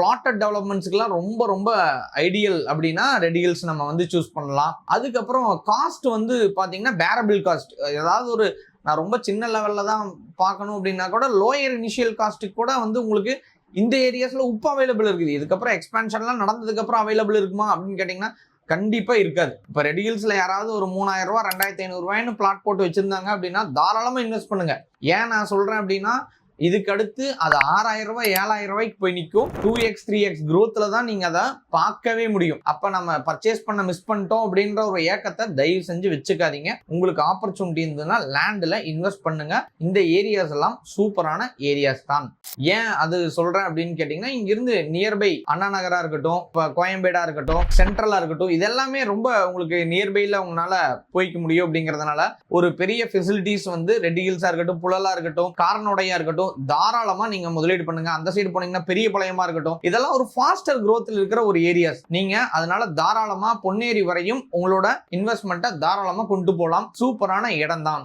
Blotted டெவலப்மெண்ட்ஸ்க்குலாம் ரொம்ப ரொம்ப ideal அப்படின்னா ரெட் ஹில்ஸ் நம்ம வந்து சூஸ் பண்ணலாம். அதுக்கப்புறம் காஸ்ட் வந்து பாத்தீங்கன்னா பேரபிள் காஸ்ட். ஏதாவது ஒரு நான் ரொம்ப சின்ன லெவல்ல தான் பார்க்கணும் அப்படின்னா கூட லோயர் இனிஷியல் காஸ்ட்டுக்கு கூட வந்து உங்களுக்கு இந்த ஏரியாஸ்ல உப்பு அவைலபிள் இருக்குது. இதுக்கப்புறம் எக்ஸ்பேன்ஷன்லாம் நடந்ததுக்கு அப்புறம் அவைலபிள் இருக்குமா அப்படின்னு கேட்டீங்கன்னா கண்டிப்பா இருக்காது. இப்ப ரெட் ஹில்ஸ்ல யாராவது ஒரு 3000 ரூபாய் 2500 ரூபாய்னு பிளாட் போட்டு வச்சிருந்தாங்க அப்படின்னா தாராளமா இன்வெஸ்ட் பண்ணுங்க. ஏன் நான் சொல்றேன் அப்படின்னா இதுக்கு அடுத்து அது 6000 ரூபாய் 7000 ரூபாய்க்கு போய் நிற்கும். 2x 3x growthல தான் நீங்க அதை பார்க்கவே முடியும். அப்ப நம்ம பர்ச்சேஸ் பண்ண மிஸ் பண்ணிட்டோம் அப்படின்ற ஒரு ஏக்கத்தை தயவு செஞ்சு வச்சுக்காதீங்க. உங்களுக்கு ஆப்பர்ச்சுனிட்டி இருந்ததுன்னா லேண்ட்ல இன்வெஸ்ட் பண்ணுங்க. இந்த ஏரியாஸ் எல்லாம் சூப்பரான ஏரியாஸ் தான். ஏன் அது சொல்றேன் அப்படின்னு கேட்டீங்கன்னா இங்க இருந்து நியர்பை அண்ணா நகரா இருக்கட்டும், கோயம்பேடா இருக்கட்டும், சென்ட்ரலா இருக்கட்டும், இதெல்லாமே ரொம்ப உங்களுக்கு நியர்பைல உங்களால போய்க்க முடியும். அப்படிங்கறதுனால ஒரு பெரிய ஃபெசிலிட்டிஸ் வந்து ரெட் ஹில்ஸா இருக்கட்டும், புழலா இருக்கட்டும், காரனோடையா இருக்கட்டும், தாராளமா நீங்க முதலீடு பண்ணுங்க. அந்த சைடு போனீங்கன்னா பெரிய பாளையமா இருக்கட்டும், இதெல்லாம் ஒரு ஃபாஸ்டர் growthல இருக்கிற ஒரு ஏரியாஸ். நீங்க அதனால தாராளமா பொன்னேரி வரையும் உங்களோட இன்வெஸ்ட்மெண்ட்டை தாராளமா கொண்டு போகலாம். சூப்பரான இடம் தான்.